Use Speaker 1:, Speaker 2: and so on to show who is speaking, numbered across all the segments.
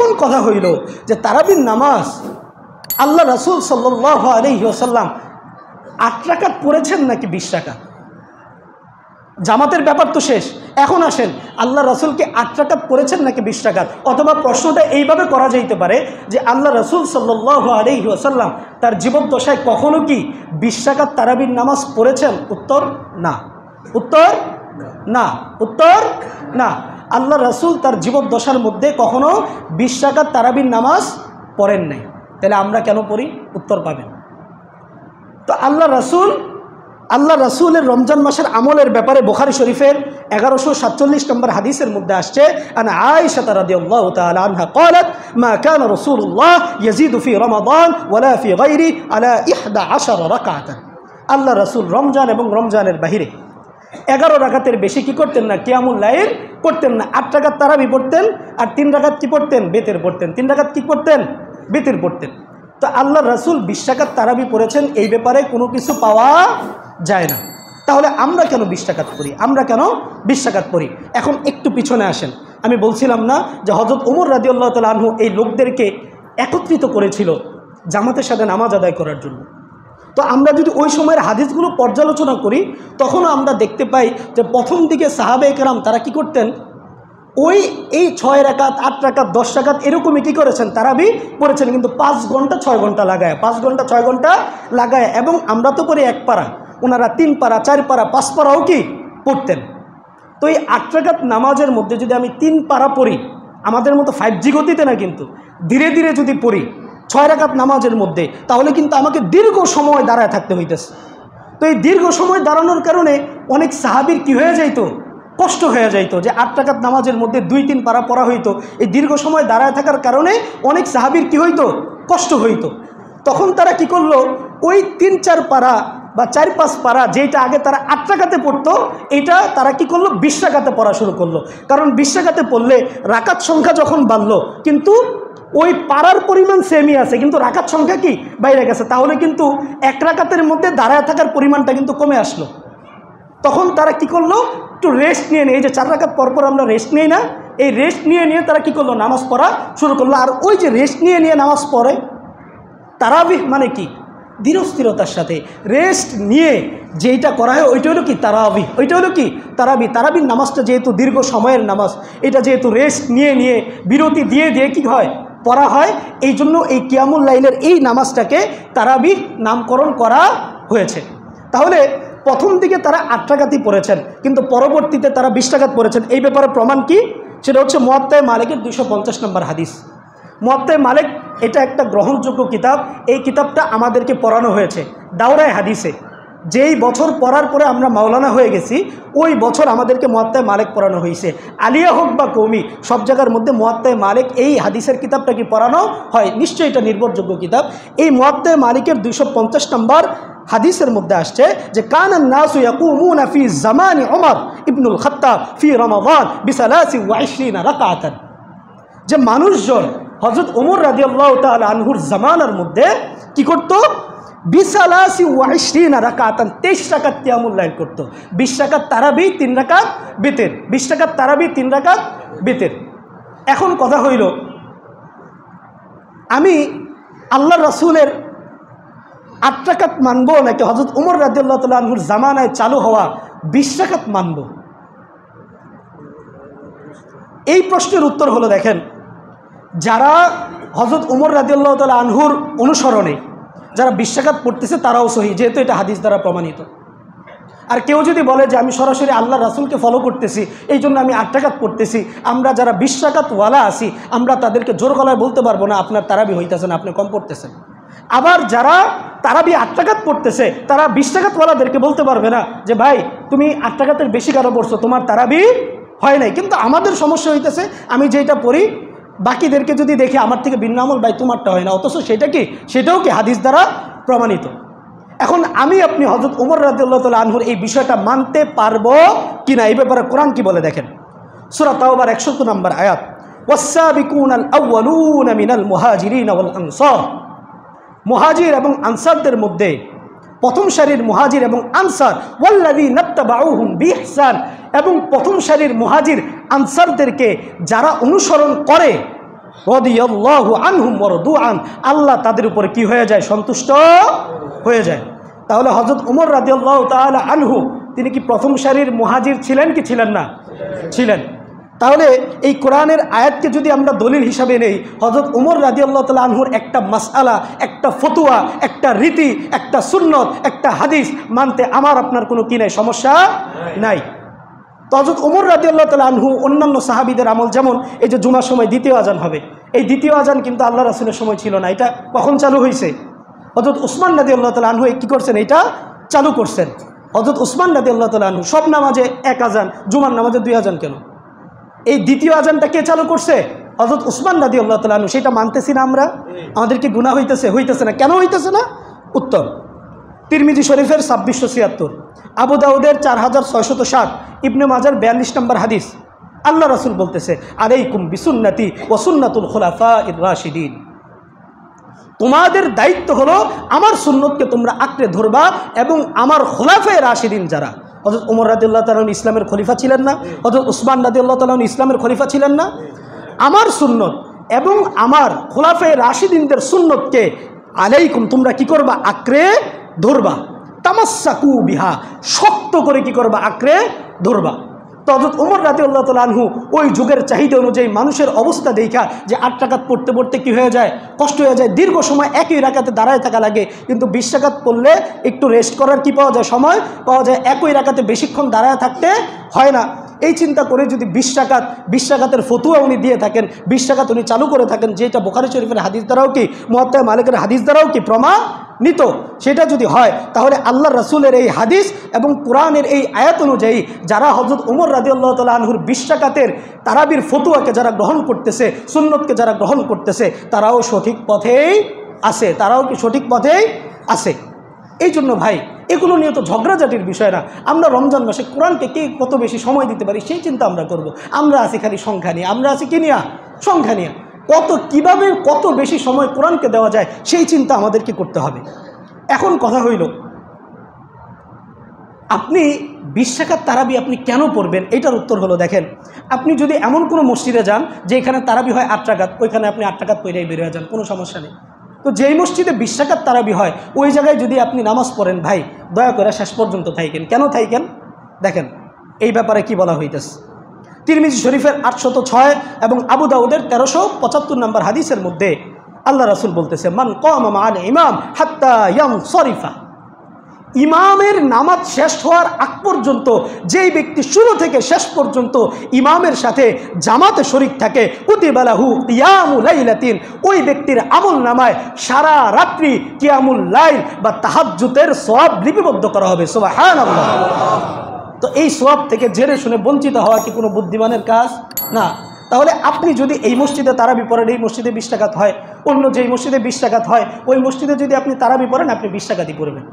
Speaker 1: এখন কথা হইল যে তারাবির নামাজ আল্লাহ রাসূল সাল্লাল্লাহু আলাইহি ওয়াসাল্লাম 8 রাকাত পড়েছেন নাকি 20 রাকাত? জামাতের ব্যাপার তো শেষ, এখন আসেন আল্লাহ রাসূলকে 8 রাকাত পড়েছেন নাকি 20 রাকাত? অথবা প্রশ্নটা এইভাবে করা যাইতে পারে যে আল্লাহ রাসূল সাল্লাল্লাহু আলাইহি ওয়াসাল্লাম তার জীবদ্দশায় কখনো কি 20 রাকাত তারাবির নামাজ পড়েছেন? উত্তর না, উত্তর না, উত্তর না। আল্লাহ রাসূল তার জীবদ্দশার মধ্যে কখনো 20 রাকাত তারাবির নামাজ পড়েন নাই। তাহলে আমরা কেন পড়ি? উত্তর পাবেন। তো আল্লাহ রাসূলের রমজান মাসের আমলের ব্যাপারে বুখারী শরীফের 1147 নম্বর হাদিসের মধ্যে আসছে, আন আয়েশা রাদিয়াল্লাহু তাআলা আনহা قالت ما كان رسول الله يزيد في رمضان ولا في غيره على 11 ركعه। আল্লাহ রাসূল রমজান এবং রমজানের বাহিরে 11 রাকাতের বেশি কি করতেন না, কিয়ামুল লাইল করতেন না। 8 রাকাত তারাবি পড়তেন আর 3 রাকাত কি পড়তেন, বেতের পড়তেন। 3 রাকাত কি পড়তেন, বেতের পড়তেন। তো আল্লাহ রাসূল 20 রাকাত তারাবি পড়েছেন, এই ব্যাপারে কোনো কিছু পাওয়া যায় না। তাহলে আমরা কেন 20 রাকাত পড়ি? আমরা কেন 20 রাকাত পড়ি? এখন একটু পিছনে আসেন। আমি বলছিলাম না যে হযরত ওমর রাদিয়াল্লাহু তাআলা আনহু এই লোকদেরকে একত্রিত করেছিল জামাতের সাথে নামাজ আদায় করার জন্য। তো আমরা যদি ওই সময়ের হাদিসগুলো পর্যালোচনা করি তখনও আমরা দেখতে পাই যে প্রথম দিকে সাহাবায়ে কেরাম তারা কি করতেন, এই 6 রাকাত 8 রাকাত 10 রাকাত এরকমই কী করেছেন, তারাবি পড়েছেন, কিন্তু 5 ঘন্টা 6 ঘন্টা লাগায়, 5 ঘন্টা 6 ঘন্টা লাগায়। এবং আমরা তো পড়ি 1 পারা, ওনারা 3 পারা 4 পারা 5 পারাও কি পড়তেন। তো এই 8 রাকাত নামাজের মধ্যে যদি আমি 3 পারা পড়ি, আমাদের মতো 5G গতিতে না, কিন্তু ধীরে ধীরে যদি পড়ি 6 রাকাত নামাজের মধ্যে, তাহলে কিন্তু আমাকে দীর্ঘ সময় দাঁড়ায় থাকতে হইতেছে। তো এই দীর্ঘ সময় দাঁড়ানোর কারণে অনেক সাহাবীর কি হয়ে যাইতো, কষ্ট হয়ে যাইতো যে 8 রাকাত নামাজের মধ্যে 2-3 পারা পড়া হইতো। এই দীর্ঘ সময় দাঁড়ায় থাকার কারণে অনেক সাহাবীর কি হইতো, কষ্ট হইতো। তখন তারা কি করলো, ওই 3-4 পারা বা 4-5 পারা যেটা আগে তারা 8 রাকাতে পড়তো, এটা তারা কি করলো 20 রাকাতে পড়া শুরু করলো। কারণ 20 রাকাতে পড়লে রাকাত সংখ্যা যখন বাড়লো, কিন্তু ওই পারার পরিমাণ সেমই আছে, কিন্তু রাকাত সংখ্যা কি বাইরে গেছে। তাহলে কিন্তু 1 রাকাতের মধ্যে দাঁড়ায় থাকার পরিমাণটা কিন্তু কমে আসলো। তখন তারা কি করলো, একটু রেস্ট নিয়ে এই যে 4 রাকাত পরপর আমরা রেস্ট নিই না, এই রেস্ট নিয়ে তারা কি করলো, নামাজ পড়া শুরু করলো। আর ওই যে রেস্ট নিয়ে নামাজ পড়ে, তারাবিহ মানে কি, ধীরস্থিরতার সাথে রেস্ট নিয়ে যেইটা করা হয় ওইটা হলো কি তারাবিহ, ওইটা হলো কি তারাবি। তারাবির নামাজটা যেহেতু দীর্ঘ সময়ের নামাজ, এটা যেহেতু রেস্ট নিয়ে বিরতি দিয়ে কি হয়, পড়া হয়, এই জন্য এই কিয়ামুল লাইলের এই নামাজটাকে তারাবিহ নামকরণ করা হয়েছে। তাহলে প্রথম দিকে তারা 8 রাকাতই পড়েছেন, কিন্তু পরবর্তীতে তারা 20 রাকাত পড়েছেন। এই ব্যাপারে প্রমাণ কি, সেটা হচ্ছে মুয়াত্তা মালিকের 250 নম্বর হাদিস। মুয়াত্তা মালিক এটা একটা গ্রহণযোগ্য কিতাব। এই কিতাবটা আমাদেরকে পড়ানো হয়েছে দাওরায়ে হাদিসে। যেই বছর পড়ার পরে আমরা মাওলানা হয়ে গেছি, ওই বছর আমাদেরকে মুয়াত্তা মালিক পড়ানো হয়েছে। আলিয়া হোক বা কওমি, সব জায়গার মধ্যে মুয়াত্তা মালিক এই হাদিসের কিতাবটা কি পড়ানো হয়। নিশ্চয়ই এটা নির্ভরযোগ্য কিতাব। এই মুয়াত্তা মালিকের 250 নম্বর হাদিসের মধ্যে আসছে যে কানান নাসু ইয়াকুমুনা ফি জামানি উমর ইবনুল খাত্তাব ফি রমাদান বি23 রাকাতান, যে মানুষজন হযরত ওমর রাদিয়াল্লাহু তাআলা আনহুর জামানার মধ্যে কি করত, 23 রাকাতান 23 রাকাত কিয়ামুল লাইল করত। 20 রাকাত তারাবি 3 রাকাত বিতর, 20 রাকাত তারাবি 3 রাকাত বিতর। এখন কথা হইল, আমি আল্লাহর রাসূলের 8 রাকাত মানব নাকি হযরত ওমর রাদিয়াল্লাহু তাআলা আনহুর জামানায় চালু হওয়া 20 রাকাত মানব? এই প্রশ্নের উত্তর হলো, দেখেন, যারা হযরত ওমর রাদিয়াল্লাহু তাআলা আনহুর অনুসরণে যারা 20 রাকাত পড়তেছে তারাও সহি, যেহেতু এটা হাদিস দ্বারা প্রমাণিত। আর কেউ যদি বলে যে আমি সরাসরি আল্লাহ রাসূলকে ফলো করতেছি, এই জন্য আমি 8 রাকাত পড়তেছি, আমরা যারা 20 রাকাত ওয়ালা আছি আমরা তাদেরকে জোর গলায় বলতে পারবো না আপনার তারাবি হইতেছে না, আপনি কম পড়তেছেন। আবার যারা তারাবি 8 রাকাত পড়তেছে তারা 20 রাকাত ওয়ালাদেরকে বলতে পারবে না যে ভাই তুমি 8 রাকাতের বেশি কেন পড়ছো, তোমার তারাবি হয় নাই। কিন্তু আমাদের সমস্যা হইতেছে, আমি যেটা পড়ি বাকিদেরকে যদি দেখি আমার থেকে ভিন্ন আমল, ভাই তোমারটা হয় না, অথচ সেটাও কি হাদিস দ্বারা প্রমাণিত। এখন আমি আপনি হযরত ওমর রাদিয়াল্লাহু তাআলা আনহুর এই বিষয়টা মানতে পারবো কিনা, এই ব্যাপারে কোরআন কি বলে দেখেন। সূরা তাওবার 100 নম্বর আয়াত, ওয়াস-সাবিকুনাল আউয়ালুনা মিনাল মুহাজিরিন ওয়াল আনসার, মুহাজির এবং আনসারদের মধ্যে প্রথম সারির মুহাজির এবং আনসার, ওয়াল্লাযীনা তাবাউহুম বিইহসান, এবং প্রথম সারির মুহাজির আনসারদেরকে যারা অনুসরণ করে, রাদিয়াল্লাহু আনহুম ওয়া রাদু আন, আল্লাহ তাদের উপরে কি হয়ে যায়, সন্তুষ্ট হয়ে যায়। তাহলে হযরত ওমর রাদিয়াল্লাহু তাআলা আনহু তিনি কি প্রথম সারির মুহাজির ছিলেন কি ছিলেন না? ছিলেন। তাহলে এই কোরআনের আয়াতকে যদি আমরা দলিল হিসাবে নেই, হযরত ওমর রাদিয়াল্লাহু তাআলা আনহুর একটা মাসআলা, একটা ফতোয়া, একটা রীতি, একটা সুন্নত, একটা হাদিস মানতে আমার আপনার কোনো কি নাই, সমস্যা নাই। তো হযরত ওমর রাদিয়াল্লাহু তাআলা আনহু অন্যান্য সাহাবীদের আমল, যেমন এই যে জুমার সময় দ্বিতীয় আজান হবে, এই দ্বিতীয় আজান কিন্তু আল্লাহ রাসূলের সময় ছিল না। এটা কখন চালু হয়েছে? হযরত উসমান রাদিয়াল্লাহু তাআলা আনহু কি করছেন, এটা চালু করছেন। হযরত উসমান রাদিয়াল্লাহু তাআলা আনহু সব নামাজে এক আজান, জুমার নামাজে দুই আজান কেন? এই দ্বিতীয় আজানটা কে চালু করছে? হযরত উসমান রাদিয়াল্লাহু তাআলা আনহু। সেটা মানতেছি না আমরা? আমাদের কি গুনাহ হইতেছে? হইতেছে না। কেন হইতেছে না? উত্তর, তিরমিজি শরীফের 2676, আবু দাউদের 4607, ইবনে মাজার 42 নম্বর হাদিস। আল্লাহ রাসূল বলতেছে, আলাইকুম বিসুন্নতি ওয়া সুন্নাতুল খুলাফাইর রাশিদিন, তোমাদের দায়িত্ব হলো আমার সুন্নতকে তোমরা আঁকড়ে ধরবা এবং আমার খুলাফায়ে রাশিদিন যারা, হযরত ওমর রাদিয়াল্লাহু তাআলা ইসলামের খলিফা ছিলেন না? হযরত উসমান রাদিয়াল্লাহু তাআলা ইসলামের খলিফা ছিলেন না? আমার সুন্নত এবং আমার খুলাফায়ে রাশিদিনদের সুন্নতকে আলাইকুম তোমরা কি করবা, আঁকড়ে ধরবা। তামাসসাকু বিহা, শক্ত করে কি করবা, আঁকড়ে ধরবা। তো হযরত ওমর রাদিয়াল্লাহু তাআলা আনহু ওই যুগের চাহিদা অনুযায়ী মানুষের অবস্থা দেখা যে 8 রাকাত পড়তে পড়তে কি হয়ে যায়, কষ্ট হয়ে যায়, দীর্ঘ সময় একই রাকাতে দাঁড়ায় থাকা লাগে, কিন্তু 20 রাকাত পড়লে একটু রেস্ট করার কি পাওয়া যায়, সময় পাওয়া যায়, একই রাকাতে বেশিক্ষণ দাঁড়ায় থাকতে হয় না। এই চিন্তা করে যদি 20 রাকাতের ফতুয়া উনি দিয়ে থাকেন, 20 রাকাত উনি চালু করে থাকেন, যেটা বুখারী শরীফের হাদিস দ্বারাও কি, মুয়াত্তা মালিকের হাদিস দ্বারাও কি প্রমাণিত, সেটা যদি হয় তাহলে আল্লাহ রাসূলের এই হাদিস এবং কোরআনের এই আয়াত অনুযায়ী যারা হযরত ওমর রাদিয়াল্লাহু তাআলা আনহুর 20 রাকাতের তারাবির ফতুয়াকে যারা গ্রহণ করতেছে, সুন্নতকে যারা গ্রহণ করতেছে, তারাও সঠিক পথেই আছে, তারাও কি সঠিক পথেই আছে। এই জন্য ভাই এগুলো নিয়ে তো ঝগড়াঝাটির বিষয় না। আমরা রমজান মাসে কোরআনকে কে কত বেশি সময় দিতে পারি সেই চিন্তা আমরা করব। আমরা আছি খালি সংখ্যা নিয়ে, আমরা আছি কি নিয়ে, সংখ্যা নিয়ে। কিভাবে কত বেশি সময় কোরআনকে দেওয়া যায় সেই চিন্তা আমাদেরকে করতে হবে। এখন কথা হইল, আপনি 20 রাকাত তারাবি আপনি কেন পড়বেন, এটার উত্তর হলো, দেখেন, আপনি যদি এমন কোনো মসজিদে যান যে এখানে তারাবি হয় 8 রাকাত, ওইখানে আপনি 8 রাকাত পড়েই বেরিয়ে যান, কোনো সমস্যা নেই। তো যেই মসজিদে 20 রাকাত তারাবি হয় ওই জায়গায় যদি আপনি নামাজ পড়েন, ভাই দয়া করে শেষ পর্যন্ত থাইকেন। কেন থাইকেন? দেখেন এই ব্যাপারে কি বলা হইতেছে। তিরমিজি শরীফের 806 এবং আবু দাউদের 1375 নম্বর হাদিসের মধ্যে আল্লাহ রাসূল বলতেছে, মান কামা মা'আল ইমাম হাত্তা ইয়ানসরিফা, ইমামের নামাজ শেষ হওয়ার আগ পর্যন্ত যেই ব্যক্তি শুরু থেকে শেষ পর্যন্ত ইমামের সাথে জামাতে শরীক থাকে, কুতিবা লাহু কিয়ামুল লাইলাতিন, ওই ব্যক্তির আমল নামায় সারা রাত্রি কিয়ামুল লাইল বা তাহাজ্জুদের সওয়াব লিপিবদ্ধ করা হবে। সুবহানাল্লাহ। তো এই সওয়াব থেকে জেনে শুনে বঞ্চিত হওয়া কি কোনো বুদ্ধিমানের কাজ না। তাহলে আপনি যদি এই মসজিদে তারাবি পড়েন, এই মসজিদে 20 রাকাত হয়, অন্য যেই মসজিদে 20 রাকাত হয় ওই মসজিদে যদি আপনি তারাবি পড়েন, আপনি 20 রাকাতই পড়বেন।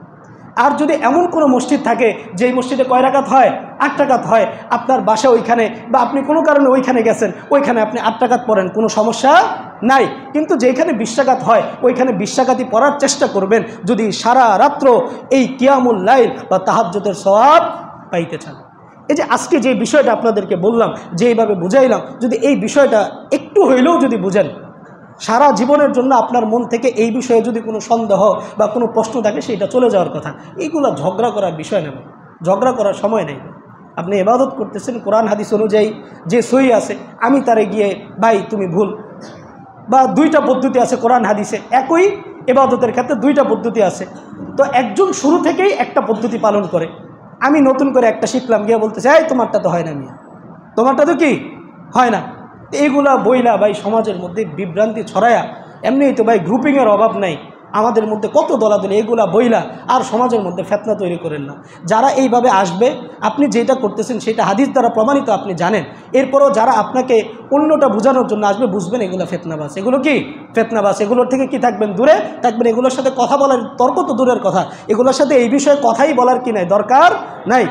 Speaker 1: আর যদি এমন কোনো মসজিদ থাকে যেই মসজিদে কয় রাকাত হয়, 8 রাকাত হয়, আপনার বাসা ওইখানে বা আপনি কোনো কারণে ওইখানে গেছেন, ওইখানে আপনি 8 রাকাত পড়েন, কোনো সমস্যা নাই। কিন্তু যেখানে 20 রাকাত হয় ওইখানে 20 রাকাতই পড়ার চেষ্টা করবেন, যদি সারা রাত্র এই কিয়ামুল লাইল বা তাহাজ্জুদের সওয়াব পাইতে চান। এই যে আজকে যে বিষয়টা আপনাদেরকে বললাম, যেইভাবে বুঝাইলাম, যদি এই বিষয়টা একটু হইলেও যদি বুঝেন, সারা জীবনের জন্য আপনার মন থেকে এই বিষয়ে যদি কোনো সন্দেহ বা কোনো প্রশ্ন থাকে সেটা চলে যাওয়ার কথা। এইগুলো ঝগড়া করার বিষয় নেই, ঝগড়া করার সময় নেই। আপনি ইবাদত করতেছেন কোরআন হাদিস অনুযায়ী, যে সহি আছে আমি তারে গিয়ে ভাই তুমি ভুল, বা 2টা পদ্ধতি আছে কোরআন হাদিসে, একই ইবাদতের ক্ষেত্রে 2টা পদ্ধতি আছে। তো একজন শুরু থেকেই একটা পদ্ধতি পালন করে, আমি নতুন করে একটা শিখলাম, গিয়ে বলতেছে এই তোমারটা তো হয় না, মিয়া তোমারটা তো কি হয় না। এইগুলা বইলা ভাই সমাজের মধ্যে বিভ্রান্তি ছড়ায়া, এমনিই তো ভাই গ্রুপিংয়ের অভাব নাই আমাদের মধ্যে, কত দলাদলি, এগুলা বইলা আর সমাজের মধ্যে ফিতনা তৈরি করেন না। যারা এইভাবে আসবে, আপনি যেটা করতেছেন সেটা হাদিস দ্বারা প্রমাণিত, আপনি জানেন, এরপরও যারা আপনাকে অন্যটা বোঝানোর জন্য আসবে, বুঝবেন এগুলো ফিতনাবাজ, এগুলো কি ফিতনাবাজ, এগুলোর থেকে কি থাকবেন, দূরে থাকবেন। এগুলোর সাথে কথা বলার, তর্ক তো দূরের কথা, এগুলোর সাথে এই বিষয়ে কথাই বলার কি নাই, দরকার নাই।